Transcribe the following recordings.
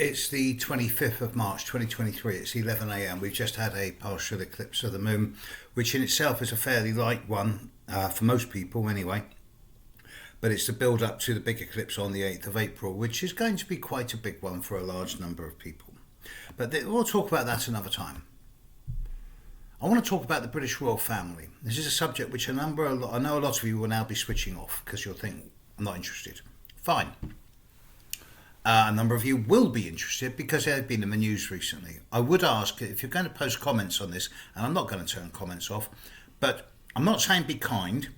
It's the 25th of March 2023. It's 11 a.m. We've just had a partial eclipse of the moon, which in itself is a fairly light one, for most people anyway. But it's the build up to the big eclipse on the 8th of April, which is going to be quite a big one for a large number of people. But we'll talk about that another time. I want to talk about the British royal family. This is a subject which I know a lot of you will now be switching off because you'll think, I'm not interested. Fine. A number of you will be interested because they've been in the news recently. I would ask if you're going to post comments on this, and I'm not going to turn comments off, but I'm not saying be kind.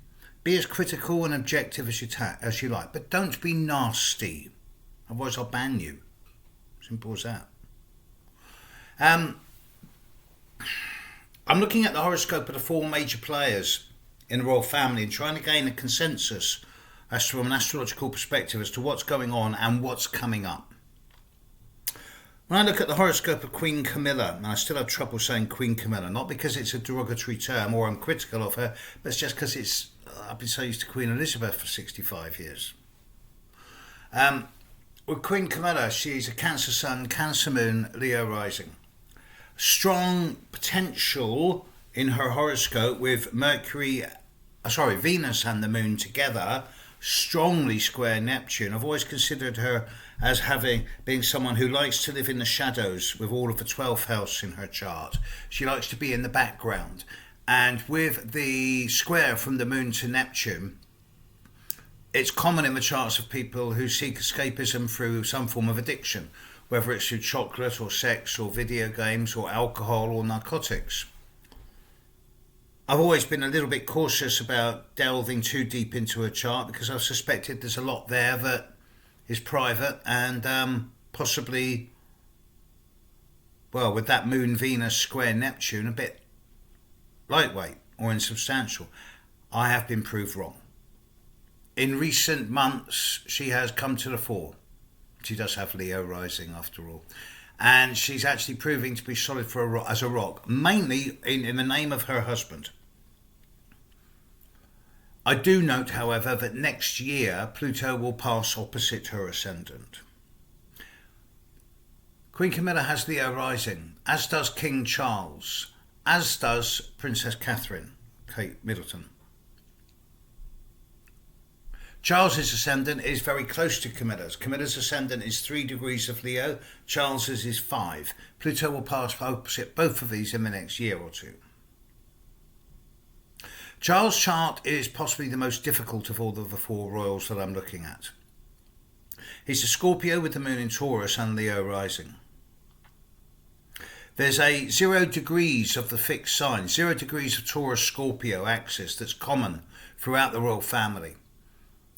Be as critical and objective as you like, but don't be nasty. Otherwise I'll ban you. Simple as that. I'm looking at the horoscope of the four major players in the royal family and trying to gain a consensus as from an astrological perspective as to what's going on and what's coming up. When I look at the horoscope of Queen Camila, and I still have trouble saying Queen Camila, not because it's a derogatory term or I'm critical of her, but it's just because I've been so used to Queen Elizabeth for 65 years. With Queen Camila, she's a Cancer Sun, Cancer Moon, Leo rising. Strong potential in her horoscope with Venus and the Moon together, strongly square Neptune. I've always considered her as being someone who likes to live in the shadows with all of the 12th house in her chart. She likes to be in the background. And with the square from the Moon to Neptune, it's common in the charts of people who seek escapism through some form of addiction, whether it's through chocolate or sex or video games or alcohol or narcotics. I've always been a little bit cautious about delving too deep into a chart because I've suspected there's a lot there that is private and possibly, with that Moon Venus square Neptune, a bit lightweight or insubstantial. I have been proved wrong. In recent months, she has come to the fore. She does have Leo rising after all. And she's actually proving to be solid as a rock, mainly in the name of her husband. I do note, however, that next year Pluto will pass opposite her ascendant. Queen Camila has Leo rising, as does King Charles, as does Princess Katherine, Kate Middleton. Charles's ascendant is very close to Camilla's. Camilla's ascendant is 3 degrees of Leo, Charles's is 5. Pluto will pass opposite both of these in the next year or two. Charles' chart is possibly the most difficult of all of the four royals that I'm looking at. He's a Scorpio with the Moon in Taurus and Leo rising. There's a 0 degrees of the fixed sign, 0 degrees of Taurus Scorpio axis that's common throughout the royal family.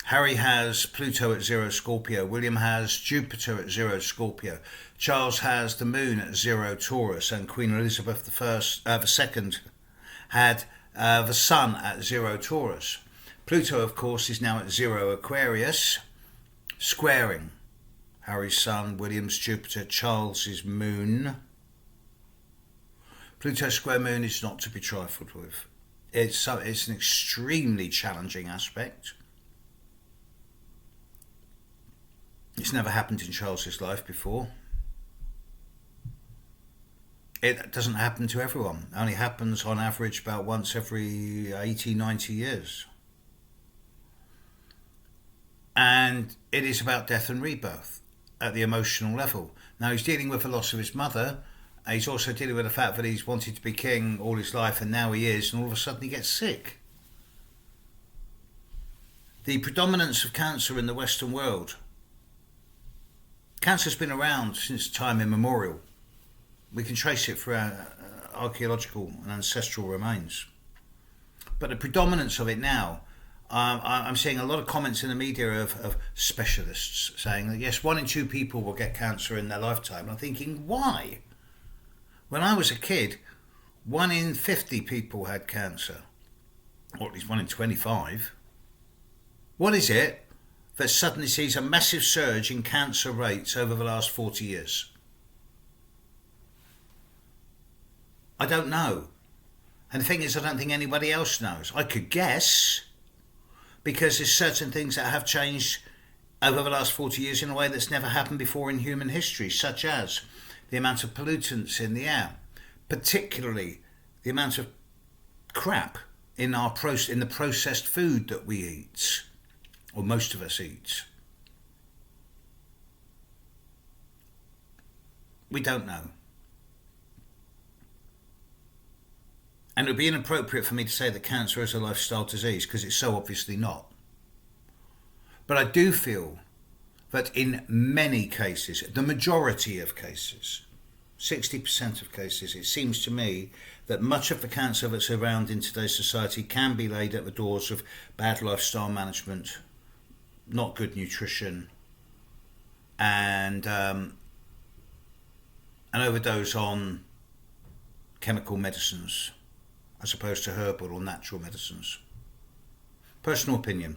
Harry has Pluto at 0 Scorpio. William has Jupiter at 0 Scorpio. Charles has the Moon at 0 Taurus, and Queen Elizabeth II had the Sun at 0 Taurus. Pluto, of course, is now at 0 Aquarius, squaring Harry's Sun, William's Jupiter, Charles's Moon. Pluto square Moon is not to be trifled with. It's an extremely challenging aspect. It's never happened in Charles's life before. It doesn't happen to everyone. It only happens on average about once every 80, 90 years. And it is about death and rebirth at the emotional level. Now he's dealing with the loss of his mother. He's also dealing with the fact that he's wanted to be king all his life and now he is, and all of a sudden he gets sick. The predominance of cancer in the Western world. Cancer's been around since time immemorial. We can trace it through our archaeological and ancestral remains. But the predominance of it now, I'm seeing a lot of comments in the media of specialists saying that yes, 1 in 2 people will get cancer in their lifetime. I'm thinking, why? When I was a kid, 1 in 50 people had cancer, or at least 1 in 25. What is it that suddenly sees a massive surge in cancer rates over the last 40 years? I don't know. And the thing is, I don't think anybody else knows. I could guess, because there's certain things that have changed over the last 40 years in a way that's never happened before in human history, such as the amount of pollutants in the air, particularly the amount of crap in the processed food that we eat, or most of us eat. We don't know. And it would be inappropriate for me to say that cancer is a lifestyle disease, because it's so obviously not. But I do feel that in many cases, the majority of cases, 60% of cases, it seems to me that much of the cancer that's around in today's society can be laid at the doors of bad lifestyle management, not good nutrition, and an overdose on chemical medicines as opposed to herbal or natural medicines. Personal opinion.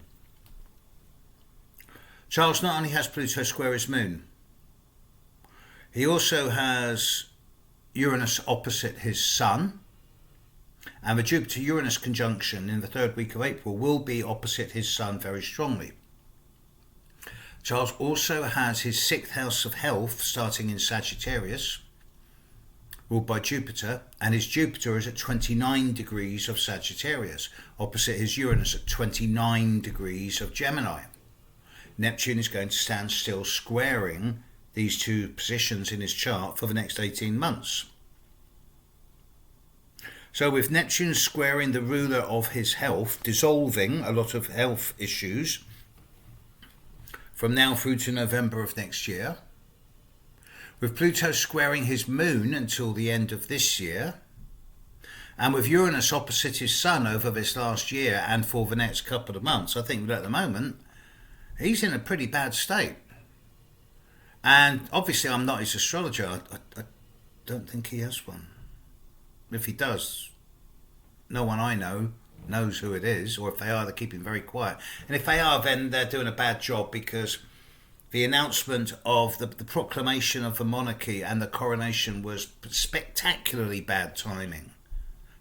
Charles not only has Pluto square his moon, he also has Uranus opposite his sun, and the Jupiter-Uranus conjunction in the third week of April will be opposite his sun very strongly. Charles also has his 6th house of health starting in Sagittarius, ruled by Jupiter, and his Jupiter is at 29 degrees of Sagittarius, opposite his Uranus at 29 degrees of Gemini. Neptune is going to stand still squaring these two positions in his chart for the next 18 months. So with Neptune squaring the ruler of his health, dissolving a lot of health issues from now through to November of next year, with Pluto squaring his moon until the end of this year, and with Uranus opposite his sun over this last year and for the next couple of months, I think that at the moment he's in a pretty bad state. And obviously I'm not his astrologer. I don't think he has one. If he does, no one I know knows who it is, or if they are, they're keeping very quiet. And if they are, then they're doing a bad job, because the announcement of the proclamation of the monarchy and the coronation was spectacularly bad timing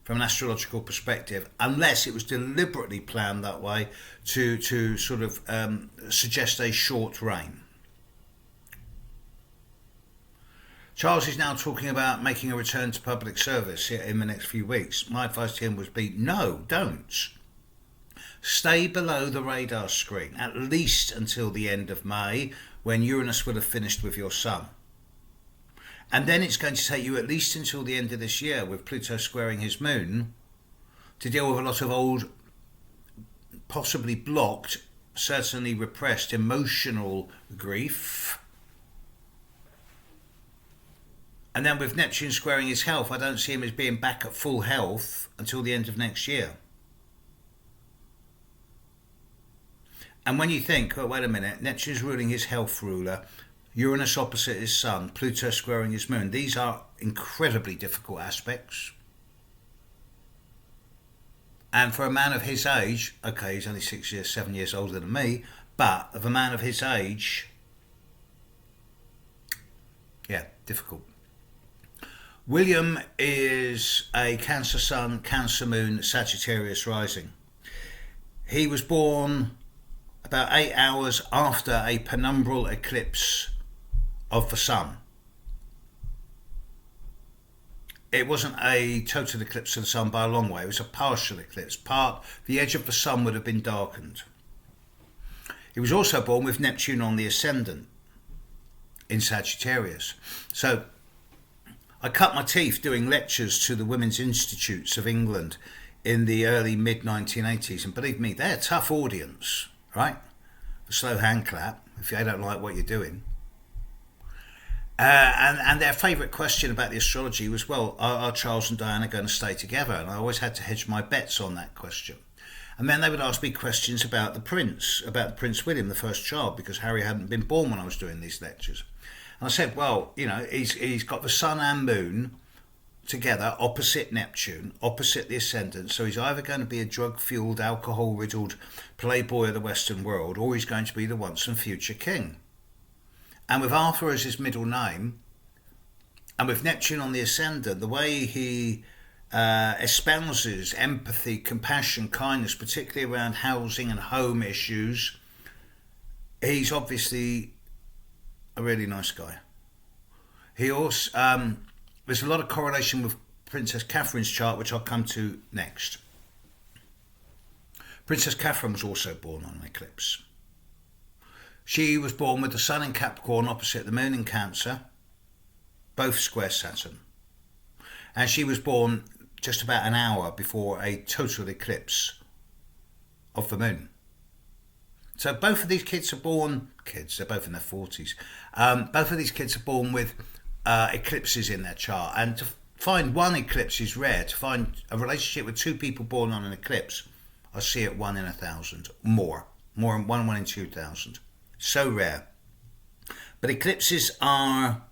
from an astrological perspective, unless it was deliberately planned that way to sort of suggest a short reign. Charles is now talking about making a return to public service in the next few weeks. My advice to him would be, no, don't. Stay below the radar screen, at least until the end of May, when Uranus will have finished with your sun. And then it's going to take you at least until the end of this year, with Pluto squaring his moon, to deal with a lot of old, possibly blocked, certainly repressed emotional grief. And then with Neptune squaring his health, I don't see him as being back at full health until the end of next year. And when you think, oh, wait a minute, Neptune's ruling his health ruler, Uranus opposite his sun, Pluto squaring his moon, these are incredibly difficult aspects. And for a man of his age, okay, he's only 7 years older than me, but of a man of his age, yeah, difficult. William is a Cancer Sun, Cancer Moon, Sagittarius rising. He was born about 8 hours after a penumbral eclipse of the sun. It wasn't a total eclipse of the sun by a long way, it was a partial eclipse. The edge of the sun would have been darkened. He was also born with Neptune on the ascendant in Sagittarius. So I cut my teeth doing lectures to the Women's Institutes of England in the early mid-1980s, and believe me, they're a tough audience, right? A slow hand clap if they don't like what you're doing. And their favourite question about the astrology was, well, are Charles and Diana going to stay together? And I always had to hedge my bets on that question. And then they would ask me questions about Prince William, the first child, because Harry hadn't been born when I was doing these lectures. And I said, well, you know, he's got the sun and moon together opposite Neptune, opposite the ascendant, so he's either going to be a drug-fueled, alcohol-riddled playboy of the Western world, or he's going to be the once and future king. And with Arthur as his middle name, and with Neptune on the ascendant, the way he espouses empathy, compassion, kindness, particularly around housing and home issues, He's obviously a really nice guy. He also there's a lot of correlation with Princess Katherine's chart, which I'll come to next. Princess Katherine was also born on an eclipse. She was born with the Sun in Capricorn opposite the Moon in Cancer, both square Saturn. And she was born just about an hour before a total eclipse of the Moon. So both of these kids are born, they're both in their 40s. Both of these kids are born with eclipses in their chart. And to find one eclipse is rare. To find a relationship with two people born on an eclipse, I see it 1 in 1,000, more than one in 2,000. So rare. But eclipses are,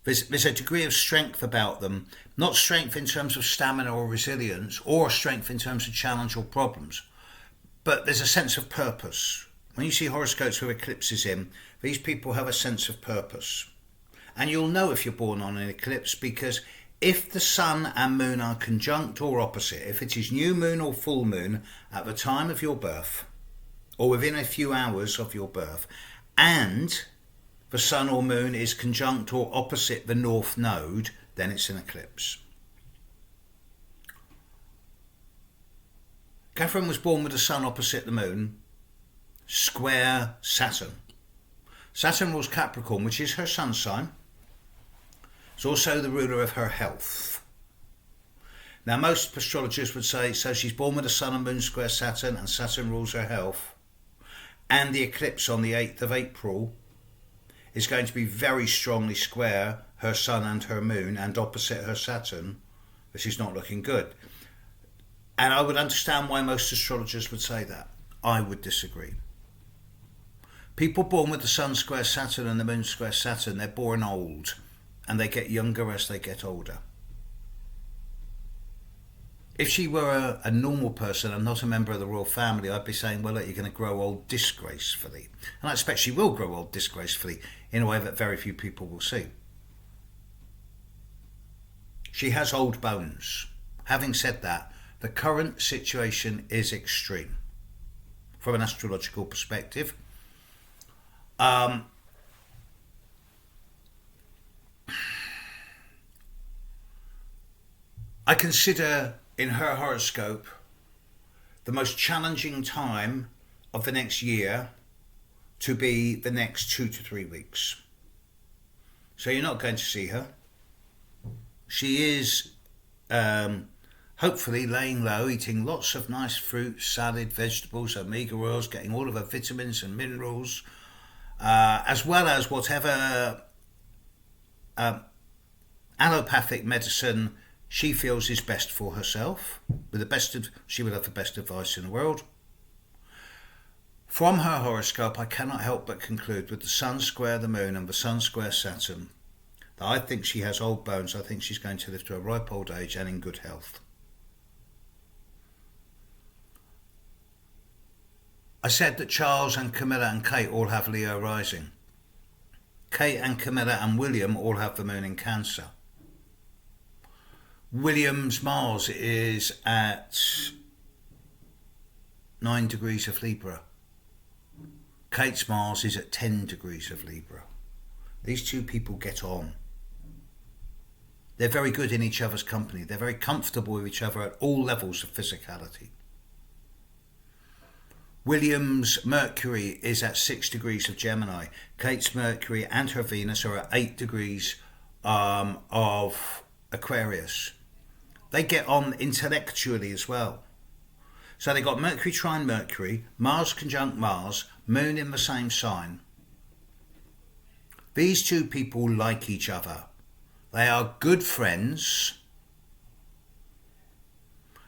there's a degree of strength about them, not strength in terms of stamina or resilience, or strength in terms of challenge or problems, but there's a sense of purpose. When you see horoscopes with eclipses in, these people have a sense of purpose. And you'll know if you're born on an eclipse, because if the Sun and Moon are conjunct or opposite, if it is new moon or full moon at the time of your birth, or within a few hours of your birth, and the Sun or Moon is conjunct or opposite the North Node, then it's an eclipse. Catherine was born with the Sun opposite the Moon, square Saturn. Saturn rules Capricorn, which is her sun sign. It's also the ruler of her health. Now, most astrologers would say, so she's born with the Sun and Moon square Saturn, and Saturn rules her health. And the eclipse on the 8th of April is going to be very strongly square her Sun and her Moon, and opposite her Saturn. This is not looking good. And I would understand why most astrologers would say that. I would disagree. People born with the Sun square Saturn and the Moon square Saturn, they're born old, and they get younger as they get older. If she were a normal person and not a member of the royal family, I'd be saying, well, look, you're going to grow old disgracefully. And I expect she will grow old disgracefully in a way that very few people will see. She has old bones. Having said that, the current situation is extreme from an astrological perspective. I consider in her horoscope the most challenging time of the next year to be the next 2 to 3 weeks. So you're not going to see her. She is hopefully laying low, eating lots of nice fruit, salad, vegetables, omega oils, getting all of her vitamins and minerals, as well as whatever allopathic medicine she feels is best for herself. She would have the best advice in the world. From her horoscope, I cannot help but conclude, with the Sun square the Moon and the Sun square Saturn, that I think she has old bones. I think she's going to live to a ripe old age and in good health. I said that Charles and Camilla and Kate all have Leo rising. Kate and Camilla and William all have the Moon in Cancer. William's Mars is at 9 degrees of Libra. Kate's Mars is at 10 degrees of Libra. These two people get on. They're very good in each other's company. They're very comfortable with each other at all levels of physicality. William's Mercury is at 6 degrees of Gemini. Kate's Mercury and her Venus are at 8 degrees of Aquarius. They get on intellectually as well. So they got Mercury trine Mercury, Mars conjunct Mars, Moon in the same sign. These two people like each other. They are good friends.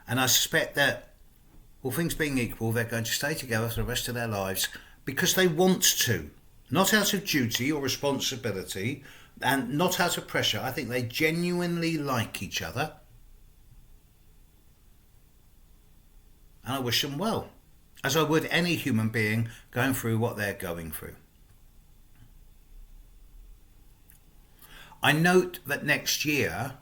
And I suspect that, all things being equal, they're going to stay together for the rest of their lives because they want to. Not out of duty or responsibility, and not out of pressure. I think they genuinely like each other. And I wish them well, as I would any human being going through what they're going through. I note that next year,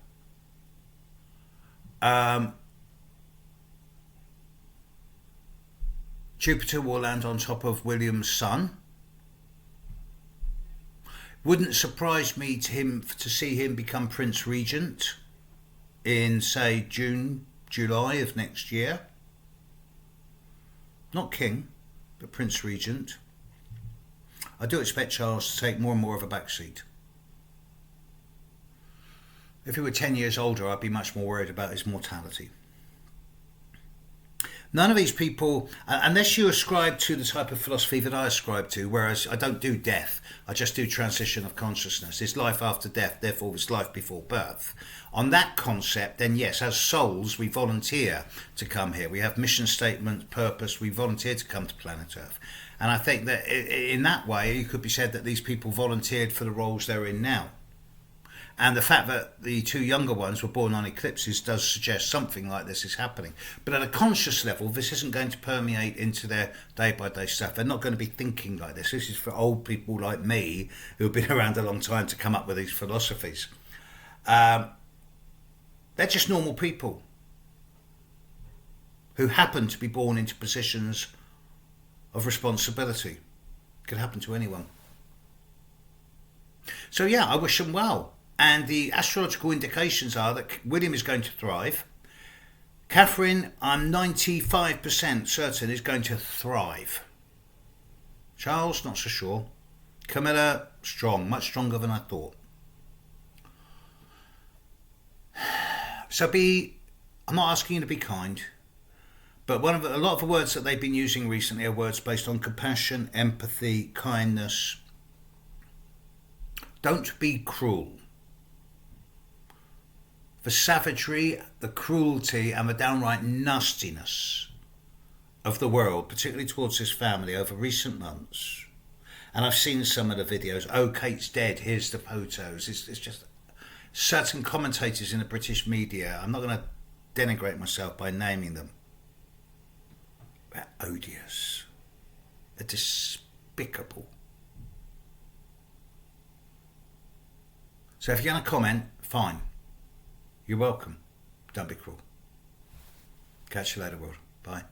Jupiter will land on top of William's sun. Wouldn't surprise me to see him become Prince Regent in, say, June, July of next year. Not King, but Prince Regent. I do expect Charles to take more and more of a backseat. If he were 10 years older, I'd be much more worried about his mortality. None of these people, unless you ascribe to the type of philosophy that I ascribe to, whereas I don't do death, I just do transition of consciousness. It's life after death, therefore it's life before birth. On that concept, then yes, as souls, we volunteer to come here. We have mission statement, purpose, we volunteer to come to planet Earth. And I think that in that way, it could be said that these people volunteered for the roles they're in now. And the fact that the two younger ones were born on eclipses does suggest something like this is happening. But at a conscious level, this isn't going to permeate into their day-by-day stuff. They're not going to be thinking like this. This is for old people like me who have been around a long time to come up with these philosophies. They're just normal people who happen to be born into positions of responsibility. It could happen to anyone. So yeah, I wish them well. And the astrological indications are that William is going to thrive. Catherine, I'm 95% certain, is going to thrive. Charles, not so sure. Camilla, strong, much stronger than I thought. So I'm not asking you to be kind, but a lot of the words that they've been using recently are words based on compassion, empathy, kindness. Don't be cruel. The savagery, the cruelty and the downright nastiness of the world, particularly towards his family over recent months. And I've seen some of the videos. Oh, Kate's dead, here's the photos. It's just certain commentators in the British media. I'm not going to denigrate myself by naming them. They're odious. They're despicable. So if you're going to comment, fine. You're welcome. Don't be cruel. Catch you later, world. Bye.